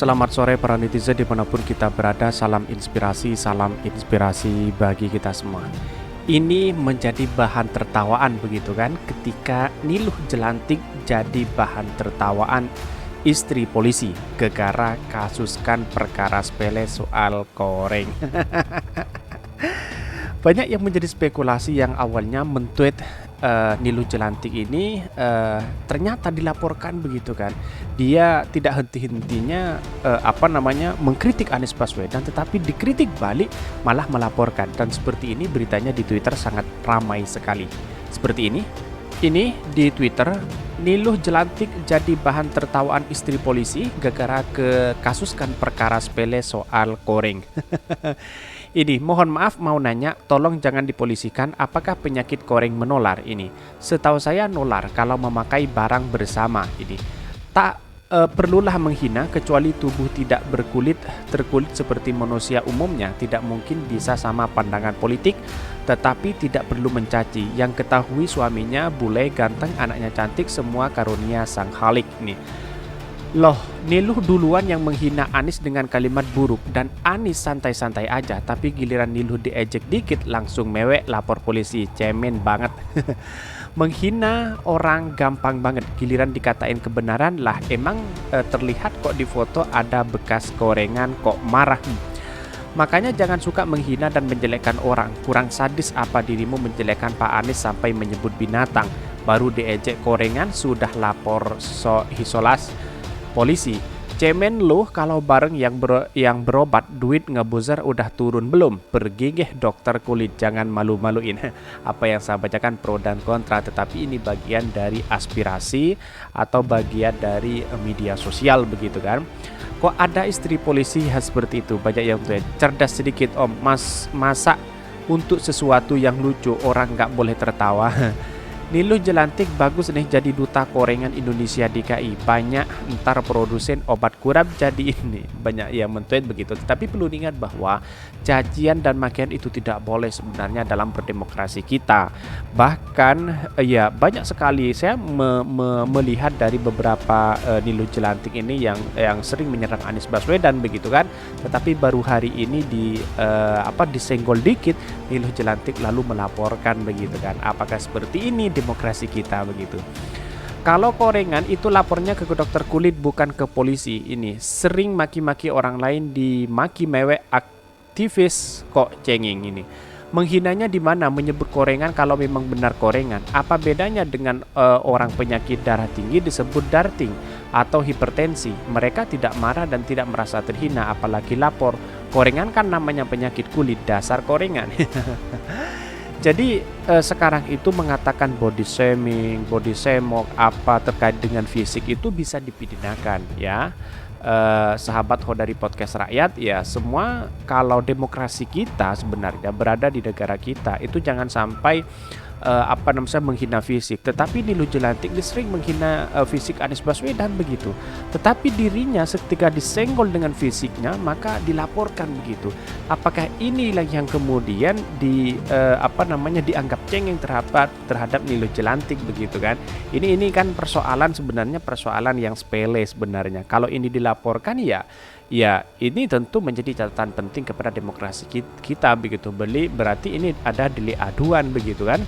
Selamat sore para netizen dimanapun kita berada. Salam inspirasi bagi kita semua. Ini menjadi bahan tertawaan begitu kan, ketika Niluh Jelantik jadi bahan tertawaan istri polisi gegara kasuskan perkara sepele soal koreng. Banyak yang menjadi spekulasi yang awalnya mentweet Niluh Jelantik ini ternyata dilaporkan begitu kan. Dia tidak henti-hentinya mengkritik Anies Baswedan, tetapi dikritik balik malah melaporkan. Dan seperti ini beritanya di Twitter sangat ramai sekali. Seperti ini di Twitter, Niluh Jelantik jadi bahan tertawaan istri polisi gegara ke kasuskan perkara sepele soal koreng. Ini, mohon maaf mau nanya, tolong jangan dipolisikan, apakah penyakit koreng menular ini? Setahu saya nular kalau memakai barang bersama ini. Tak perlulah menghina, kecuali tubuh tidak terkulit seperti manusia umumnya, tidak mungkin bisa sama pandangan politik, tetapi tidak perlu mencaci. Yang ketahui suaminya bule, ganteng, anaknya cantik, semua karunia sang Khalik nih. Loh, Niluh duluan yang menghina Anies dengan kalimat buruk, dan Anies santai-santai aja, tapi giliran Niluh diejek dikit langsung mewek lapor polisi. Cemen banget. Menghina orang gampang banget, giliran dikatain kebenaran lah emang terlihat kok di foto ada bekas korengan kok marah. Makanya jangan suka menghina dan menjelekkan orang. Kurang sadis apa dirimu menjelekkan Pak Anies sampai menyebut binatang, baru diejek korengan sudah lapor isolas polisi. Cemen lu kalau bareng yang berobat, duit ngebuzzer udah turun belum? Pergi geh dokter kulit, jangan malu-maluin. Apa yang saya bacakan pro dan kontra, tetapi ini bagian dari aspirasi atau bagian dari media sosial begitu kan. Kok ada istri polisi seperti itu? Banyak yang tuh cerdas sedikit om, masa untuk sesuatu yang lucu orang nggak boleh tertawa. Niluh Jelantik bagus nih jadi duta korengan Indonesia DKI. Banyak ntar produsen obat kurap jadi ini. Banyak yang mentweet begitu. Tapi perlu diingat bahwa cacian dan makian itu tidak boleh sebenarnya dalam berdemokrasi kita. Bahkan ya banyak sekali saya melihat dari beberapa Niluh Jelantik ini yang sering menyerang Anies Baswedan begitu kan. Tetapi baru hari ini disenggol dikit Niluh Jelantik lalu melaporkan begitu kan. Apakah seperti ini demokrasi kita begitu? Kalau korengan itu lapornya ke dokter kulit bukan ke polisi. Ini sering maki-maki orang lain, dimaki mewek aktivis kok cengeng ini. Menghinanya di mana? Menyebut korengan kalau memang benar korengan. Apa bedanya dengan orang penyakit darah tinggi disebut darting atau hipertensi? Mereka tidak marah dan tidak merasa terhina, apalagi lapor. Korengan kan namanya penyakit kulit, dasar korengan. Jadi sekarang itu mengatakan body shaming, body shaming apa terkait dengan fisik itu bisa dipidanakan ya. Sahabat Hodari Podcast Rakyat ya, semua kalau demokrasi kita sebenarnya berada di negara kita itu jangan sampai menghina fisik. Tetapi Niluh Jelantik sering menghina fisik Anies Baswedan begitu. Tetapi dirinya ketika disenggol dengan fisiknya maka dilaporkan begitu. Apakah inilah yang kemudian dianggap cengeng terhadap Niluh Jelantik begitu kan? Ini kan persoalan yang sepele sebenarnya. Kalau ini dilaporkan ya ini tentu menjadi catatan penting kepada demokrasi kita begitu. Berarti ini ada delik aduan begitu kan.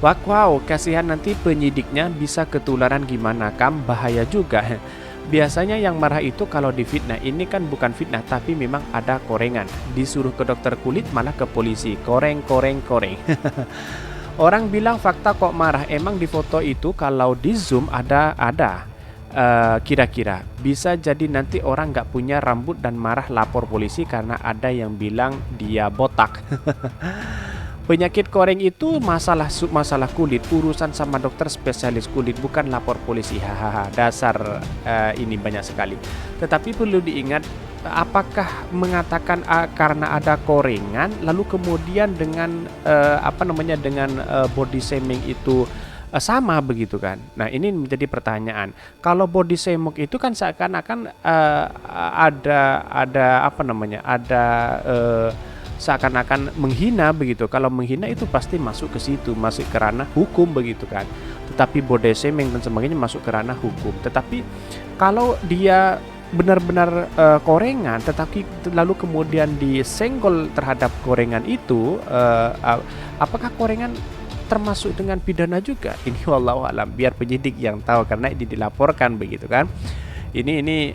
Wow, kasihan nanti penyidiknya bisa ketularan gimana kam, bahaya juga. Biasanya yang marah itu kalau difitnah. Ini kan bukan fitnah tapi memang ada korengan. Disuruh ke dokter kulit malah ke polisi. Koreng. Orang bilang fakta kok marah. Emang di foto itu kalau di zoom ada. Kira-kira bisa jadi nanti orang nggak punya rambut dan marah lapor polisi karena ada yang bilang dia botak. Penyakit koreng itu masalah kulit, urusan sama dokter spesialis kulit, bukan lapor polisi. Hahaha, dasar ini banyak sekali. Tetapi perlu diingat, apakah mengatakan karena ada korengan lalu kemudian dengan body shaming itu sama begitu kan? Nah, ini menjadi pertanyaan. Kalau body shaming itu kan seakan-akan seakan-akan menghina begitu. Kalau menghina itu pasti masuk ke situ, masuk ke ranah hukum begitu kan. Tetapi body shaming dan sebagainya masuk ke ranah hukum. Tetapi kalau dia benar-benar korengan, tetapi lalu kemudian disenggol terhadap korengan itu, apakah korengan termasuk dengan pidana juga? Ini wallahu alam, biar penyidik yang tahu karena ini dilaporkan begitu kan. Ini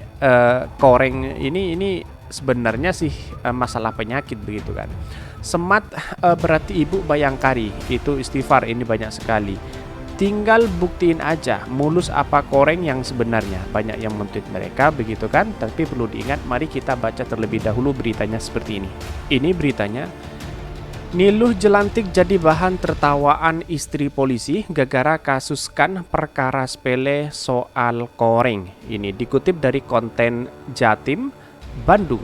koreng ini sebenarnya sih masalah penyakit begitu kan. Semat berarti ibu bayangkari, itu istighfar ini banyak sekali. Tinggal buktiin aja mulus apa koreng yang sebenarnya. Banyak yang men-tweet mereka begitu kan. Tapi perlu diingat, mari kita baca terlebih dahulu beritanya seperti ini. Ini beritanya, Niluh Jelantik jadi bahan tertawaan istri polisi gara-gara kasuskan perkara sepele soal koreng. Ini dikutip dari konten Jatim, Bandung.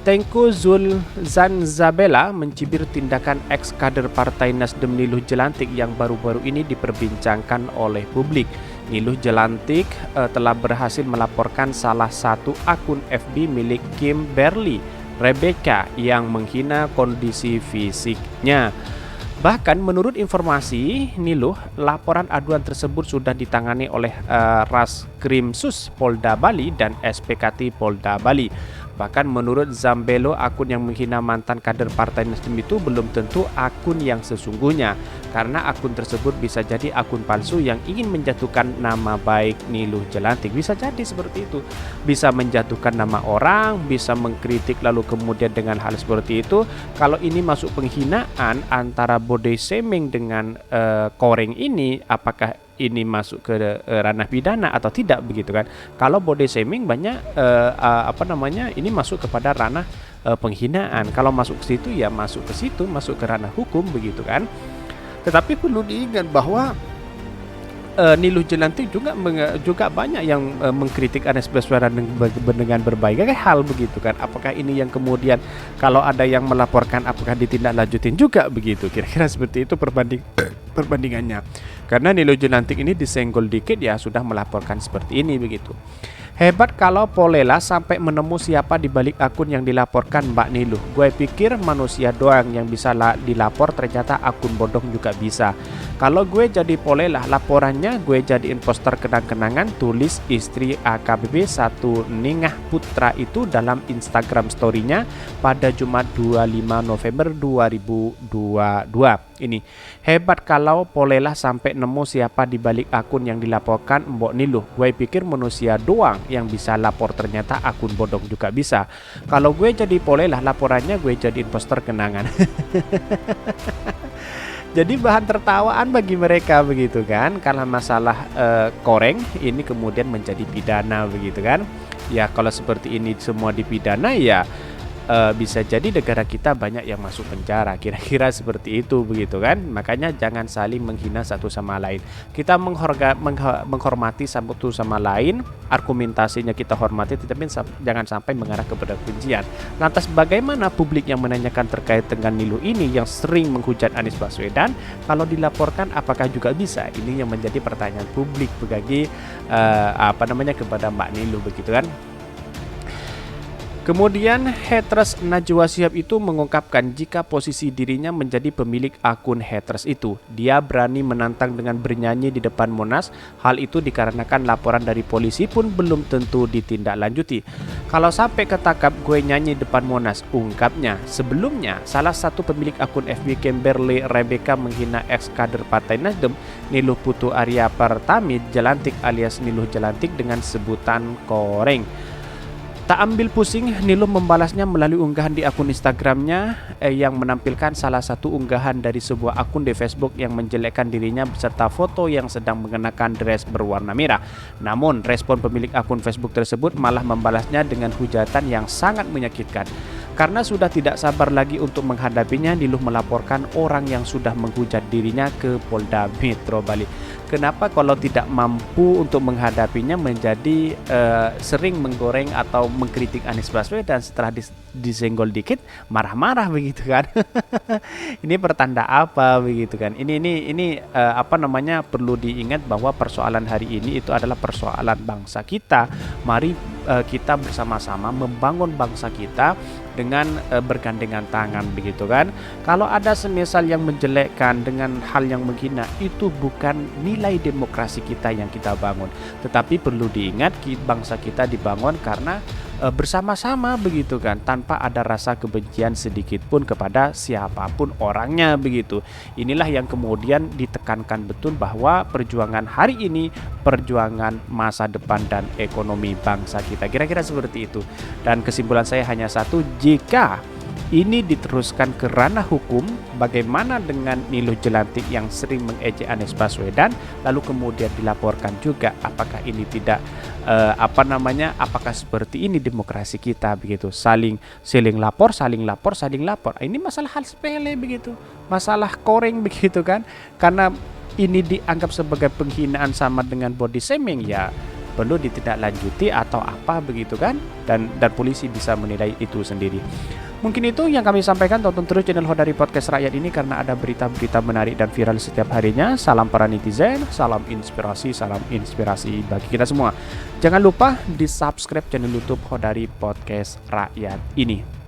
Tengku Zulzanzabela mencibir tindakan ex-kader Partai Nasdem Niluh Jelantik yang baru-baru ini diperbincangkan oleh publik. Niluh Jelantik telah berhasil melaporkan salah satu akun FB milik Kimberly Rebecca yang menghina kondisi fisiknya. Bahkan menurut informasi Niluh, laporan aduan tersebut sudah ditangani oleh Raskrimsus Polda Bali dan SPKT Polda Bali. Bahkan menurut Zambelo, akun yang menghina mantan kader Partai Nasdem itu belum tentu akun yang sesungguhnya, karena akun tersebut bisa jadi akun palsu yang ingin menjatuhkan nama baik Niluh Jelantik. Bisa jadi seperti itu, bisa menjatuhkan nama orang, bisa mengkritik lalu kemudian dengan hal seperti itu. Kalau ini masuk penghinaan antara body shaming dengan koreng ini, apakah ini masuk ke ranah pidana atau tidak begitu kan? Kalau body shaming banyak ini masuk kepada ranah penghinaan. Kalau masuk ke situ ya masuk ke situ, masuk ke ranah hukum begitu kan? Tetapi perlu diingat bahwa Niluh Jelantik juga banyak yang mengkritik Anies Baswedan dengan berbagai hal begitu kan. Apakah ini yang kemudian kalau ada yang melaporkan apakah ditindaklanjutin juga begitu? Kira-kira seperti itu perbandingannya. Karena Niluh Jelantik ini disenggol dikit ya sudah melaporkan seperti ini begitu. Hebat kalau Polela sampai menemu siapa di balik akun yang dilaporkan Mbak Niluh. Gue pikir manusia doang yang bisa dilapor, ternyata akun bodong juga bisa. Kalau gue jadi Polela, laporannya gue jadiin poster kenang-kenangan, tulis istri AKBP satu Ningah Putra itu dalam Instagram story-nya pada Jumat 25 November 2022. Ini hebat kalau Polela sampai nemu siapa di balik akun yang dilaporkan Mbok Niluh. Gue pikir manusia doang yang bisa lapor, ternyata akun bodong juga bisa. Kalau gue jadi Polela, laporannya gue jadiin poster kenangan. Jadi bahan tertawaan bagi mereka begitu kan, karena masalah koreng ini kemudian menjadi pidana begitu kan. Ya kalau seperti ini semua dipidana ya bisa jadi negara kita banyak yang masuk penjara, kira-kira seperti itu begitu kan. Makanya jangan saling menghina satu sama lain. Kita menghormati satu sama lain, argumentasinya kita hormati, tetapi jangan sampai mengarah kepada kebencian. Lantas bagaimana publik yang menanyakan terkait dengan Niluh ini yang sering menghujat Anies Baswedan, kalau dilaporkan apakah juga bisa? Ini yang menjadi pertanyaan publik bagi kepada Mbak Niluh begitu kan. Kemudian haters Najwa Shihab itu mengungkapkan jika posisi dirinya menjadi pemilik akun haters itu, dia berani menantang dengan bernyanyi di depan Monas. Hal itu dikarenakan laporan dari polisi pun belum tentu ditindaklanjuti. Kalau sampai ketangkap gue nyanyi depan Monas, ungkapnya. Sebelumnya, salah satu pemilik akun FB Kimberly Rebecca menghina ex-kader Partai Nasdem, Niluh Putu Arya Pertami Jelantik alias Niluh Jelantik dengan sebutan koreng. Tak ambil pusing, Niluh membalasnya melalui unggahan di akun Instagramnya yang menampilkan salah satu unggahan dari sebuah akun di Facebook yang menjelekkan dirinya beserta foto yang sedang mengenakan dress berwarna merah. Namun, respon pemilik akun Facebook tersebut malah membalasnya dengan hujatan yang sangat menyakitkan. Karena sudah tidak sabar lagi untuk menghadapinya, Niluh melaporkan orang yang sudah menghujat dirinya ke Polda Metro Bali. Kenapa kalau tidak mampu untuk menghadapinya menjadi sering menggoreng atau mengkritik Anies Baswedan, setelah disenggol dikit marah-marah begitu kan? Ini pertanda apa begitu kan? Ini perlu diingat bahwa persoalan hari ini itu adalah persoalan bangsa kita. Mari kita bersama-sama membangun bangsa kita dengan bergandengan tangan begitu kan. Kalau ada semisal yang menjelekkan dengan hal yang menghina, itu bukan nilai demokrasi kita yang kita bangun. Tetapi perlu diingat bangsa kita dibangun karena bersama-sama begitu kan, tanpa ada rasa kebencian sedikit pun kepada siapapun orangnya begitu. Inilah yang kemudian ditekankan betul bahwa perjuangan hari ini perjuangan masa depan dan ekonomi bangsa kita, kira-kira seperti itu. Dan kesimpulan saya hanya satu, jika ini diteruskan ke ranah hukum, bagaimana dengan Nilo Jelantik yang sering mengejek Anies Baswedan, lalu kemudian dilaporkan juga, apakah ini tidak apakah seperti ini demokrasi kita begitu, saling lapor. Ini masalah hal sepele begitu, masalah koreng begitu kan, karena ini dianggap sebagai penghinaan sama dengan body shaming, ya perlu ditindaklanjuti atau apa begitu kan, dan polisi bisa menilai itu sendiri. Mungkin itu yang kami sampaikan. Tonton terus channel Hodari Podcast Rakyat ini karena ada berita-berita menarik dan viral setiap harinya. Salam para netizen, salam inspirasi bagi kita semua. Jangan lupa di subscribe channel YouTube Hodari Podcast Rakyat ini.